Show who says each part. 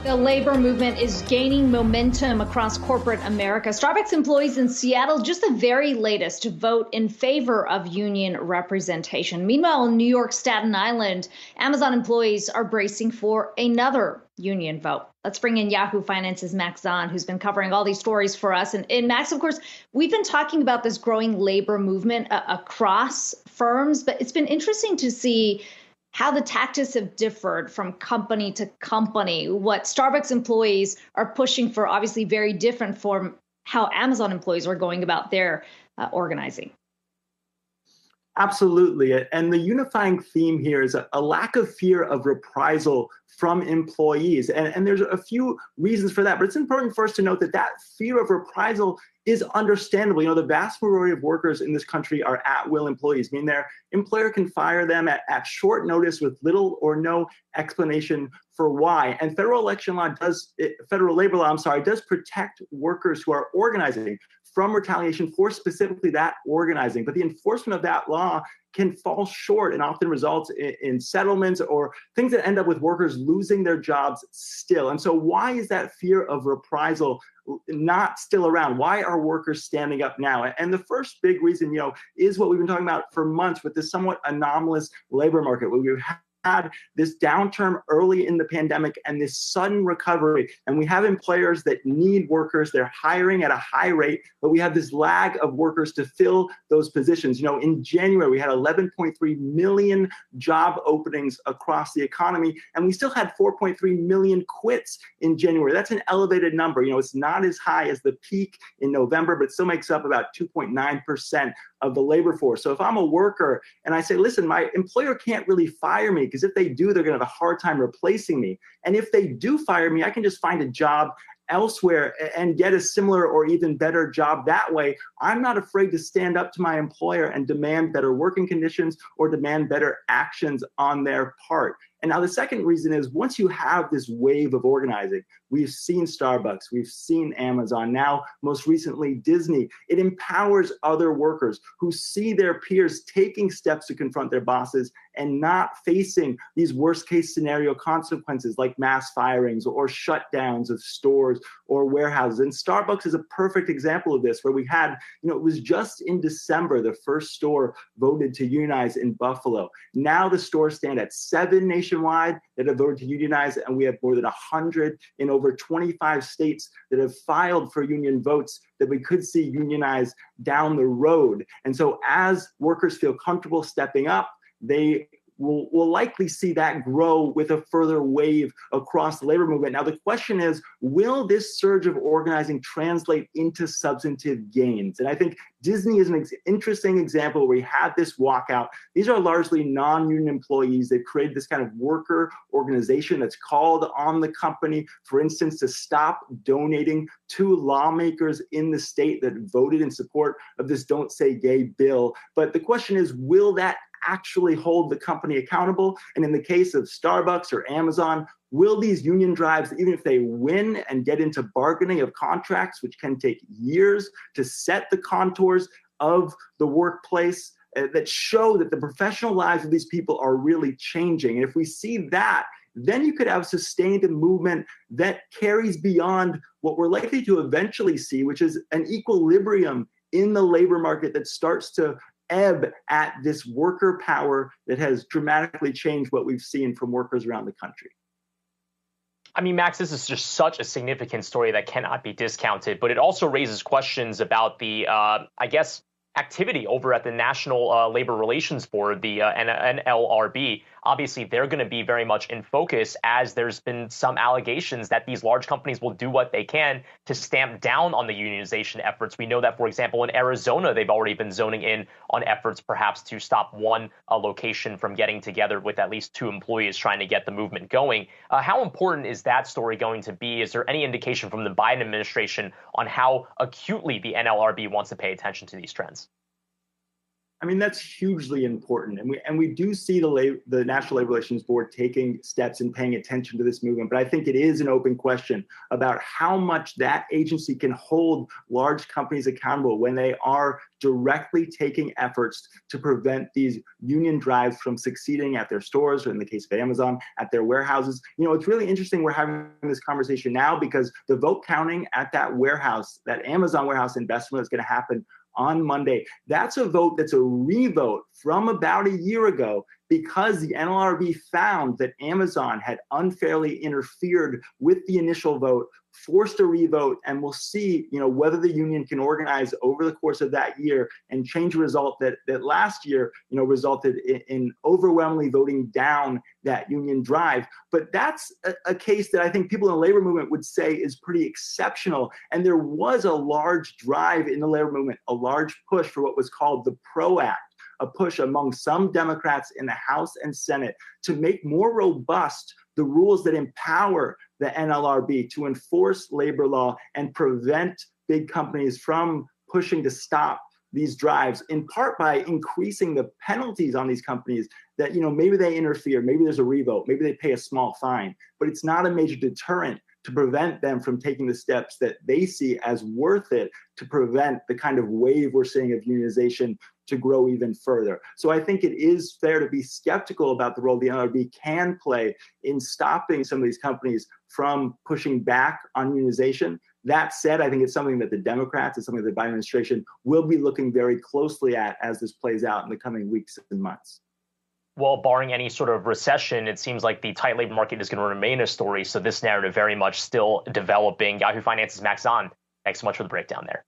Speaker 1: The labor movement is gaining momentum across corporate America. Starbucks employees in Seattle, just the very latest to vote in favor of union representation. Meanwhile, in New York, Staten Island, Amazon employees are bracing for another union vote. Let's bring in Yahoo Finance's Max Zahn, who's been covering all these stories for us. And Max, of course, we've been talking about this growing labor movement across firms, but it's been interesting to see how the tactics have differed from company to company. What Starbucks employees are pushing for, obviously very different from how Amazon employees are going about their organizing.
Speaker 2: Absolutely. And the unifying theme here is a lack of fear of reprisal from employees. And there's a few reasons for that. But it's important for us to note that that fear of reprisal is understandable. You know, the vast majority of workers in this country are at-will employees, meaning their employer can fire them at short notice with little or no explanation for why. And federal labor law, does protect workers who are organizing from retaliation for specifically that organizing. But the enforcement of that law can fall short and often results in settlements or things that end up with workers losing their jobs still. And so why is that fear of reprisal not still around? Why are workers standing up now? And the first big reason, is what we've been talking about for months with this somewhat anomalous labor market, where we've had this downturn early in the pandemic and this sudden recovery. And we have employers that need workers. They're hiring at a high rate, but we have this lag of workers to fill those positions. In January, we had 11.3 million job openings across the economy, and we still had 4.3 million quits in January. That's an elevated number. It's not as high as the peak in November, but still makes up about 2.9% of the labor force. So if I'm a worker and I say, listen, my employer can't really fire me, because if they do, they're going to have a hard time replacing me. And if they do fire me, I can just find a job elsewhere and get a similar or even better job that way. I'm not afraid to stand up to my employer and demand better working conditions or demand better actions on their part. And now the second reason is, once you have this wave of organizing, we've seen Starbucks, we've seen Amazon, now most recently Disney, it empowers other workers who see their peers taking steps to confront their bosses and not facing these worst case scenario consequences like mass firings or shutdowns of stores or warehouses. And Starbucks is a perfect example of this, where we had, it was just in December, the first store voted to unionize in Buffalo. Now the stores stand at 7 nationwide that have voted to unionize, and we have more than 100 in over 25 states that have filed for union votes that we could see unionize down the road. And so as workers feel comfortable stepping up, they will likely see that grow with a further wave across the labor movement. Now, the question is, will this surge of organizing translate into substantive gains? And I think Disney is an interesting example where we had this walkout. These are largely non-union employees. They've created this kind of worker organization that's called on the company, for instance, to stop donating to lawmakers in the state that voted in support of this Don't Say Gay bill. But the question is, will that actually hold the company accountable? And in the case of Starbucks or Amazon, will these union drives, even if they win and get into bargaining of contracts, which can take years to set the contours of the workplace, that show that the professional lives of these people are really changing? And if we see that, then you could have sustained a movement that carries beyond what we're likely to eventually see, which is an equilibrium in the labor market that starts to ebb at this worker power that has dramatically changed what we've seen from workers around the country.
Speaker 3: I mean, Max, this is just such a significant story that cannot be discounted, but it also raises questions about the, activity over at the National Labor Relations Board, the NLRB. Obviously, they're going to be very much in focus, as there's been some allegations that these large companies will do what they can to stamp down on the unionization efforts. We know that, for example, in Arizona, they've already been zoning in on efforts perhaps to stop one location from getting together with at least 2 employees trying to get the movement going. How important is that story going to be? Is there any indication from the Biden administration on how acutely the NLRB wants to pay attention to these trends?
Speaker 2: I mean, that's hugely important. And we do see the National Labor Relations Board taking steps and paying attention to this movement. But I think it is an open question about how much that agency can hold large companies accountable when they are directly taking efforts to prevent these union drives from succeeding at their stores, or in the case of Amazon, at their warehouses. You know, it's really interesting we're having this conversation now because the vote counting at that warehouse, that Amazon warehouse investment, is going to happen on Monday. That's a vote that's a revote from about a year ago because the NLRB found that Amazon had unfairly interfered with the initial vote, forced a revote, and we'll see, you know, whether the union can organize over the course of that year and change a result that last year, you know, resulted in overwhelmingly voting down that union drive. But that's a case that I think people in the labor movement would say is pretty exceptional. And there was a large drive in the labor movement, a large push for what was called the PRO Act, a push among some Democrats in the House and Senate to make more robust the rules that empower the NLRB to enforce labor law and prevent big companies from pushing to stop these drives, in part by increasing the penalties on these companies that, you know, maybe they interfere, maybe there's a revote, maybe they pay a small fine, but it's not a major deterrent to prevent them from taking the steps that they see as worth it to prevent the kind of wave we're seeing of unionization to grow even further. So I think it is fair to be skeptical about the role the NLRB can play in stopping some of these companies from pushing back on unionization. That said, I think it's something that the Democrats and something that the Biden administration will be looking very closely at as this plays out in the coming weeks and months.
Speaker 3: Well, barring any sort of recession, it seems like the tight labor market is going to remain a story. So this narrative very much still developing. Yahoo Finance's Max Zahn, thanks so much for the breakdown there.